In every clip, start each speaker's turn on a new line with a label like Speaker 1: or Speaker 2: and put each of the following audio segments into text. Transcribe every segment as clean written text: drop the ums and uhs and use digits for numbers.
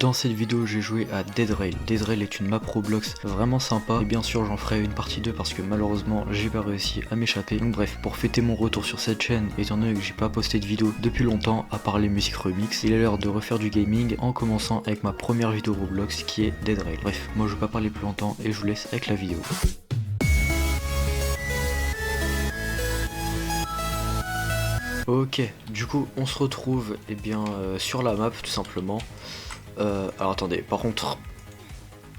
Speaker 1: Dans cette vidéo j'ai joué à Dead Rail. Dead Rail est une map Roblox vraiment sympa et bien sûr j'en ferai une partie 2 parce que malheureusement j'ai pas réussi à m'échapper. Donc bref, pour fêter mon retour sur cette chaîne, étant donné que j'ai pas posté de vidéo depuis longtemps à part les musiques remix, il est l'heure de refaire du gaming en commençant avec ma première vidéo Roblox qui est Dead Rail. Bref, moi je vais pas parler plus longtemps et je vous laisse avec la vidéo. Ok, du coup on se retrouve sur la map tout simplement. Alors attendez, par contre,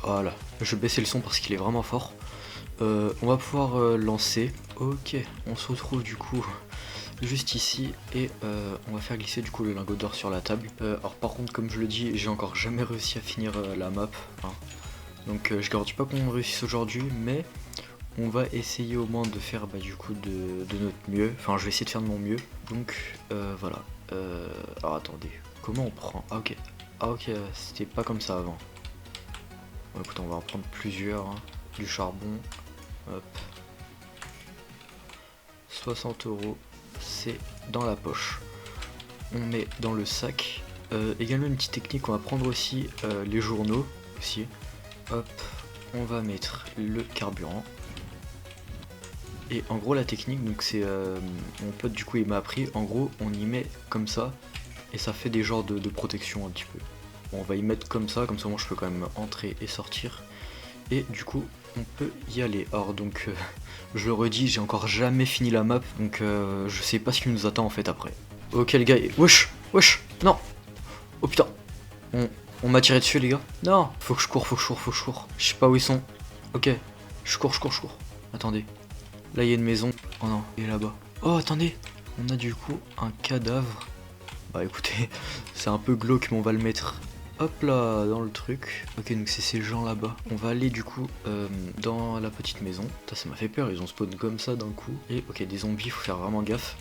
Speaker 1: voilà, je vais baisser le son parce qu'il est vraiment fort. On va pouvoir lancer. Ok, on se retrouve du coup juste ici et on va faire glisser du coup le lingot d'or sur la table. Alors par contre, comme je le dis, j'ai encore jamais réussi à finir la map, hein. Donc je garantis pas qu'on réussisse aujourd'hui, mais on va essayer au moins de faire du coup de notre mieux. Enfin, je vais essayer de faire de mon mieux. Donc voilà. Alors attendez, comment on prend? Ah ok, c'était pas comme ça avant. Bon, écoute, on va en prendre plusieurs, hein. Du charbon, hop. 60 €, c'est dans la poche. On met dans le sac. Également une petite technique, on va prendre aussi les journaux aussi. Hop, on va mettre le carburant. Et en gros la technique, donc c'est mon pote du coup il m'a appris, en gros on y met comme ça et ça fait des genres de protection un petit peu. Bon, on va y mettre comme ça moi je peux quand même entrer et sortir. Et du coup on peut y aller. Alors donc je le redis, j'ai encore jamais fini la map, donc je sais pas ce qui nous attend en fait après. Ok les gars, wesh, non. Oh putain, on m'a tiré dessus les gars. Non, faut que je cours. Je sais pas où ils sont. Ok, je cours. Attendez. Là il y a une maison. Oh non, il est là-bas. Oh attendez, on a du coup un cadavre. Bah écoutez, c'est un peu glauque mais on va le mettre hop là dans le truc. Ok, donc c'est ces gens là-bas. On va aller du coup dans la petite maison. Putain, ça m'a fait peur, ils ont spawn comme ça d'un coup. Et ok, des zombies, faut faire vraiment gaffe.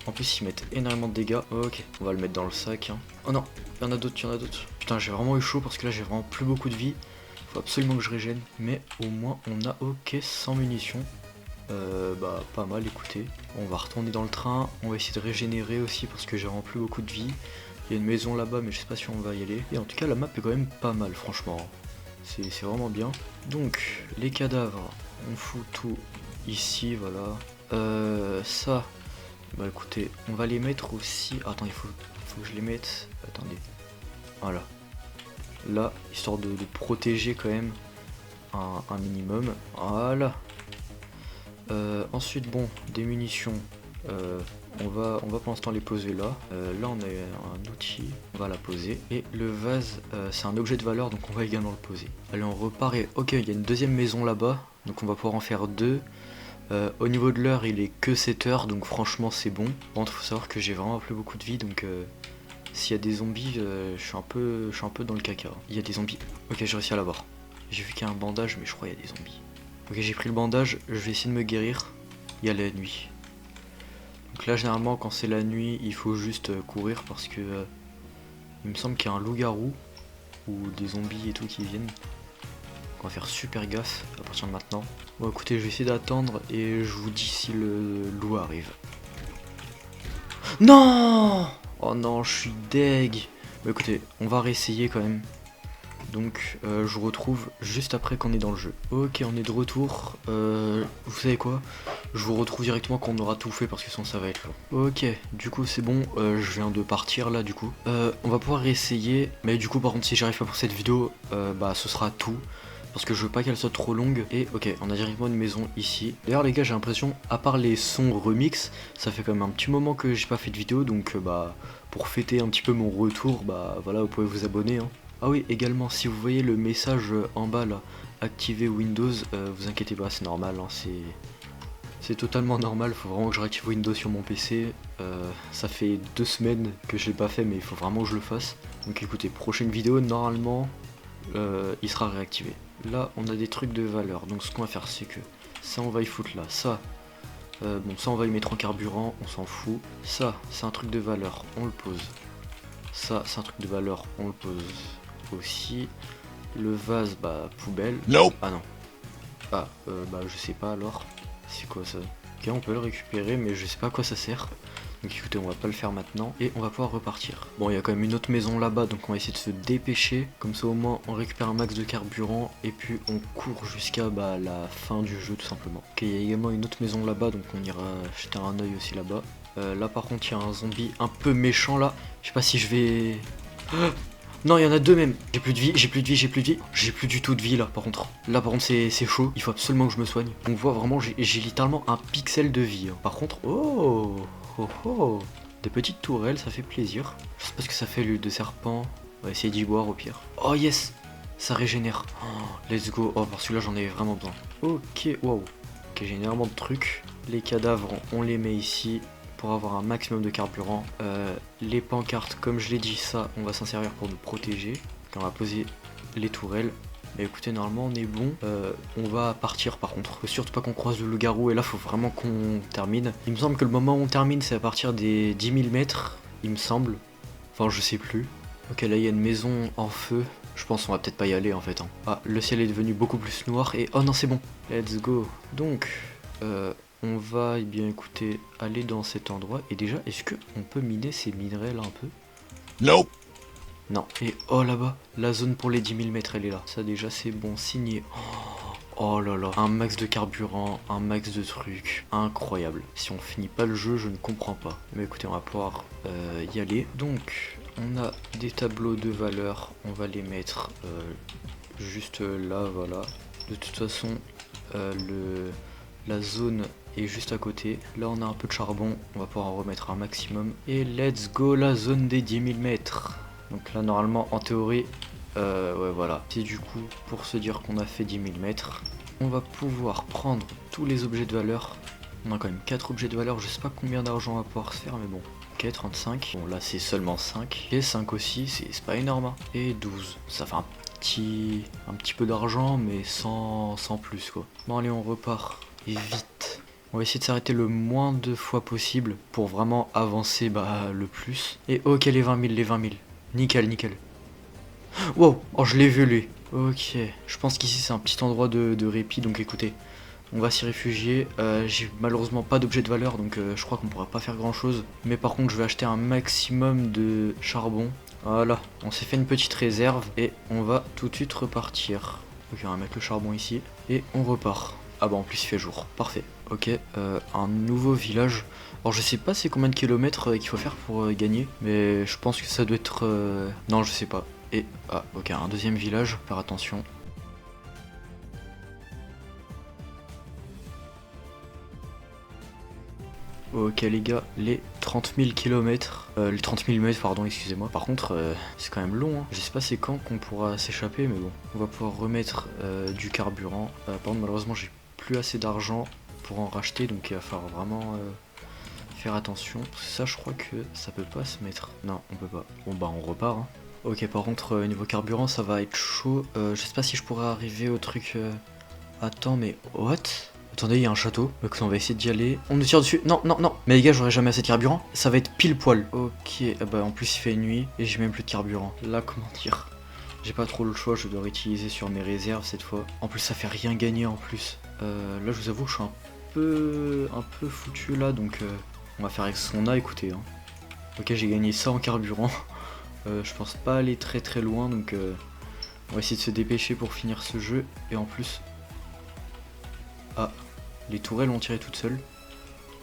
Speaker 1: En plus ils mettent énormément de dégâts. Ok, on va le mettre dans le sac, hein. Oh non, il y en a d'autres. Putain, j'ai vraiment eu chaud parce que là j'ai vraiment plus beaucoup de vie. Faut absolument que je régène, mais au moins on a 100 munitions. Bah pas mal, écoutez. On va retourner dans le train, on va essayer de régénérer aussi parce que j'ai vraiment plus beaucoup de vie. Il y a une maison là-bas mais je sais pas si on va y aller. Et en tout cas la map est quand même pas mal franchement. C'est vraiment bien. Donc les cadavres, on fout tout ici, voilà. Ça, bah écoutez, on va les mettre aussi. Attends, il faut que je les mette. Attendez. Voilà. Là, histoire de protéger quand même un minimum. Voilà. Ensuite, bon, des munitions. On va pour l'instant les poser là. Là, on a un outil. On va la poser. Et le vase, c'est un objet de valeur, donc on va également le poser. Allez, on repart et... Ok, il y a une deuxième maison là-bas. Donc on va pouvoir en faire deux. Au niveau de l'heure, il est que 7 heures, donc franchement, c'est bon. Par contre, faut savoir que j'ai vraiment plus beaucoup de vie, donc... S'il y a des zombies, je suis un peu dans le caca. Il y a des zombies. Ok, j'ai réussi à l'avoir. J'ai vu qu'il y a un bandage, mais je crois qu'il y a des zombies. Ok, j'ai pris le bandage, je vais essayer de me guérir. Il y a la nuit. Donc là, généralement, quand c'est la nuit, il faut juste courir parce que... il me semble qu'il y a un loup-garou ou des zombies et tout qui viennent. Donc on va faire super gaffe à partir de maintenant. Bon, écoutez, je vais essayer d'attendre et je vous dis si le loup arrive. Non! Oh non, je suis deg. Bah écoutez, on va réessayer quand même. Donc je vous retrouve juste après qu'on est dans le jeu. Ok, on est de retour. Vous savez quoi? Je vous retrouve directement quand on aura tout fait parce que sinon ça va être long. Ok, du coup c'est bon, je viens de partir là du coup. On va pouvoir réessayer. Mais du coup par contre si j'arrive pas pour cette vidéo, bah ce sera tout. Parce que je veux pas qu'elle soit trop longue. Et ok, on a directement une maison ici. D'ailleurs les gars, j'ai l'impression, à part les sons remix, ça fait quand même un petit moment que j'ai pas fait de vidéo. Donc bah pour fêter un petit peu mon retour, bah voilà, vous pouvez vous abonner, hein. Ah oui, également, si vous voyez le message en bas là, activer Windows, vous inquiétez pas, c'est normal, hein, c'est totalement normal. Faut vraiment que je réactive Windows sur mon PC. Ça fait 2 semaines que je l'ai pas fait, mais il faut vraiment que je le fasse. Donc écoutez, prochaine vidéo, normalement, il sera réactivé. Là, on a des trucs de valeur, donc ce qu'on va faire, c'est que ça, on va y foutre là, ça. Bon, ça, on va y mettre en carburant, on s'en fout. Ça, c'est un truc de valeur, on le pose. Ça, c'est un truc de valeur, on le pose aussi. Le vase, bah poubelle.
Speaker 2: Nope.
Speaker 1: Ah non. Ah, bah je sais pas alors. C'est quoi ça? Ok, on peut le récupérer, mais je sais pas à quoi ça sert. Donc écoutez, on va pas le faire maintenant et on va pouvoir repartir. Bon, il y a quand même une autre maison là-bas, donc on va essayer de se dépêcher. Comme ça au moins on récupère un max de carburant et puis on court jusqu'à la fin du jeu tout simplement. Ok, il y a également une autre maison là-bas, donc on ira jeter un œil aussi là-bas. Là par contre il y a un zombie un peu méchant là. Je sais pas si je vais... Non, il y en a deux même. J'ai plus de vie, j'ai plus de vie, j'ai plus de vie. J'ai plus du tout de vie là par contre. Là par contre c'est chaud. Il faut absolument que je me soigne. On voit vraiment, j'ai littéralement un pixel de vie. Par contre, oh, oh, oh. Des petites tourelles, ça fait plaisir. Je sais pas ce que ça fait l'huile de serpent. On va essayer d'y boire au pire. Oh yes, ça régénère. Oh, let's go. Oh, par celui-là j'en ai vraiment besoin. Ok, wow. Ok, j'ai énormément de trucs. Les cadavres, on les met ici pour avoir un maximum de carburant. Les pancartes, comme je l'ai dit, ça, on va s'en servir pour nous protéger. Donc, on va poser les tourelles. Mais écoutez, normalement, on est bon. On va partir par contre. Faut surtout pas qu'on croise le loup-garou. Et là, faut vraiment qu'on termine. Il me semble que le moment où on termine, c'est à partir des 10 000 mètres. Il me semble. Enfin, je sais plus. Ok, là, il y a une maison en feu. Je pense qu'on va peut-être pas y aller en fait. Hein. Ah, le ciel est devenu beaucoup plus noir. Et oh non, c'est bon. Let's go. Donc, on va, eh bien écoutez, aller dans cet endroit. Et déjà, est-ce qu'on peut miner ces minerais là un peu?
Speaker 2: Nope.
Speaker 1: Non. Et oh là-bas, la zone pour les 10 000 mètres, elle est là. Ça déjà, c'est bon, signé. Oh là là, un max de carburant, un max de trucs, incroyable. Si on finit pas le jeu, je ne comprends pas. Mais écoutez, on va pouvoir y aller. Donc, on a des tableaux de valeur, on va les mettre juste là, voilà. De toute façon, la zone est juste à côté. Là, on a un peu de charbon, on va pouvoir en remettre un maximum. Et let's go, la zone des 10 000 mètres. Donc là, normalement, en théorie... ouais voilà, c'est du coup pour se dire qu'on a fait 10 000 mètres. On va pouvoir prendre tous les objets de valeur. On a quand même 4 objets de valeur, je sais pas combien d'argent on va pouvoir se faire mais bon. Ok, 35, bon là c'est seulement 5. Et 5 aussi, c'est pas énorme hein. Et 12, ça fait un petit peu d'argent mais sans plus quoi. Bon allez on repart, et vite. On va essayer de s'arrêter le moins de fois possible pour vraiment avancer le plus. Et ok les 20 000, les 20 000, nickel nickel. Wow, oh je l'ai vu lui. Ok, je pense qu'ici c'est un petit endroit de répit, donc écoutez, on va s'y réfugier. J'ai malheureusement pas d'objet de valeur, donc je crois qu'on pourra pas faire grand chose. Mais par contre je vais acheter un maximum de charbon. Voilà, on s'est fait une petite réserve et on va tout de suite repartir. Ok, on va mettre le charbon ici et on repart. Ah bah en plus il fait jour, parfait. Ok, un nouveau village. Alors je sais pas c'est combien de kilomètres qu'il faut faire pour gagner, mais je pense que ça doit être... Non je sais pas. Et, ah ok, un deuxième village, faire attention. Ok les gars, les 30 000 km, les 30 000 mètres pardon, excusez-moi. Par contre, c'est quand même long, hein. Je sais pas c'est quand qu'on pourra s'échapper, mais bon. On va pouvoir remettre du carburant. Par contre malheureusement j'ai plus assez d'argent pour en racheter, donc il va falloir vraiment faire attention. Ça je crois que ça peut pas se mettre. Non, on peut pas. Bon bah on repart, hein. Ok, par contre, niveau carburant, ça va être chaud. Je sais pas si je pourrais arriver au truc... Attends, mais... What? Attendez, il y a un château. Donc on va essayer d'y aller. On nous tire dessus. Non, non, non. Mais les gars, j'aurai jamais assez de carburant. Ça va être pile poil. Ok, bah en plus il fait nuit. Et j'ai même plus de carburant. Là, comment dire? J'ai pas trop le choix, je dois réutiliser sur mes réserves cette fois. En plus, ça fait rien gagner en plus. Là, je vous avoue que je suis un peu foutu là. Donc on va faire avec ce qu'on a, écoutez. Hein. Ok, j'ai gagné ça en carburant. Je pense pas aller très loin, donc on va essayer de se dépêcher pour finir ce jeu. Et en plus... Ah, les tourelles ont tiré toutes seules.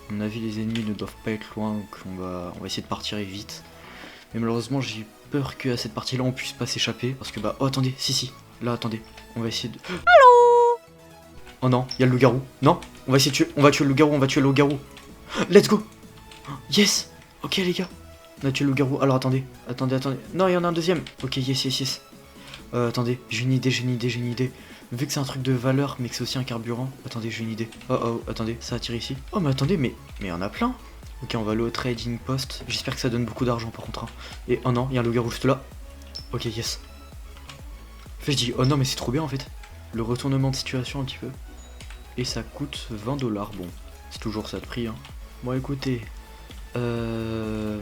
Speaker 1: À mon avis, les ennemis ne doivent pas être loin, donc on va essayer de partir et vite. Mais malheureusement, j'ai peur qu'à cette partie-là, on puisse pas s'échapper. Parce que oh attendez, si, là, attendez. On va essayer de... Allô? Oh non, il y a le loup-garou. Non, on va essayer de tuer, on va tuer le loup-garou, on va tuer le loup-garou. Let's go. Yes. Ok les gars. On a tué le loup-garou. Alors attendez. Non, il y en a un deuxième. Ok, yes. Attendez, j'ai une idée. Vu que c'est un truc de valeur, mais que c'est aussi un carburant. Attendez, j'ai une idée. Oh, attendez, ça attire ici. Oh, mais attendez, mais il y en a plein. Ok, on va aller au trading post. J'espère que ça donne beaucoup d'argent par contre. Hein. Et oh non, il y a un loup-garou juste là. Ok, yes. En fait, je dis, oh non, mais c'est trop bien en fait. Le retournement de situation un petit peu. Et ça coûte 20 $. Bon, c'est toujours ça de prix. Hein. Bon, écoutez. On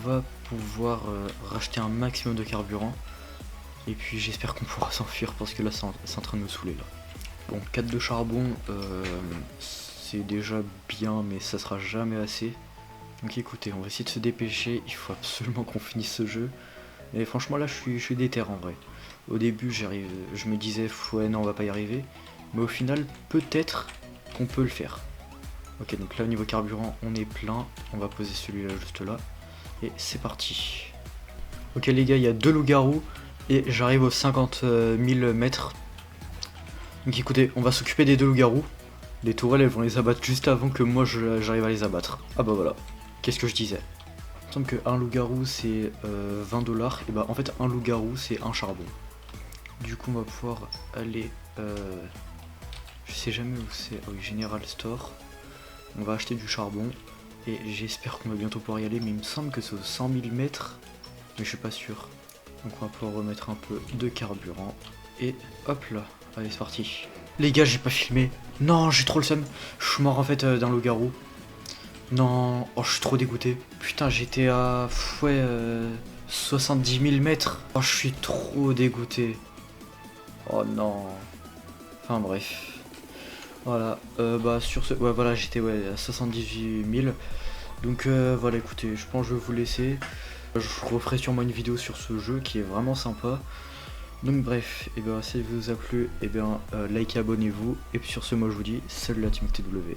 Speaker 1: va pouvoir racheter un maximum de carburant. Et puis j'espère qu'on pourra s'enfuir parce que là c'est en train de me saouler là. Bon, 4 de charbon, c'est déjà bien mais ça sera jamais assez. Donc écoutez, on va essayer de se dépêcher, il faut absolument qu'on finisse ce jeu. Et franchement là je suis déter en vrai. Au début je me disais ouais non on va pas y arriver. Mais au final peut-être qu'on peut le faire. Ok, donc là au niveau carburant on est plein. On va poser celui-là juste là. Et c'est parti. Ok les gars, il y a 2 loups-garous. Et j'arrive aux 50 000 mètres. Donc écoutez, on va s'occuper des 2 loups-garous. Les tourelles elles vont les abattre juste avant que moi j'arrive à les abattre. Ah bah voilà, qu'est-ce que je disais. Il me semble qu'un loup-garou c'est 20 $. Et bah en fait un loup-garou c'est un charbon. Du coup on va pouvoir aller... je sais jamais où c'est. Ah oui, General Store. On va acheter du charbon. Et j'espère qu'on va bientôt pouvoir y aller. Mais il me semble que c'est aux 100 000 mètres. Mais je suis pas sûr. Donc on va pouvoir remettre un peu de carburant. Et hop là. Allez c'est parti. Les gars j'ai pas filmé. Non j'ai trop le seum. Je suis mort en fait d'un loup-garou. Non. Oh je suis trop dégoûté. Putain j'étais à... 70 000 mètres. Oh je suis trop dégoûté. Oh non. Enfin bref. Voilà. Bah sur ce... Ouais voilà j'étais à 78 000. Donc voilà écoutez je pense que je vais vous laisser. Je referai sûrement une vidéo sur ce jeu qui est vraiment sympa. Donc bref, et bien si ça vous a plu, et bien likez, abonnez-vous. Et puis sur ce moi je vous dis salut la team TW.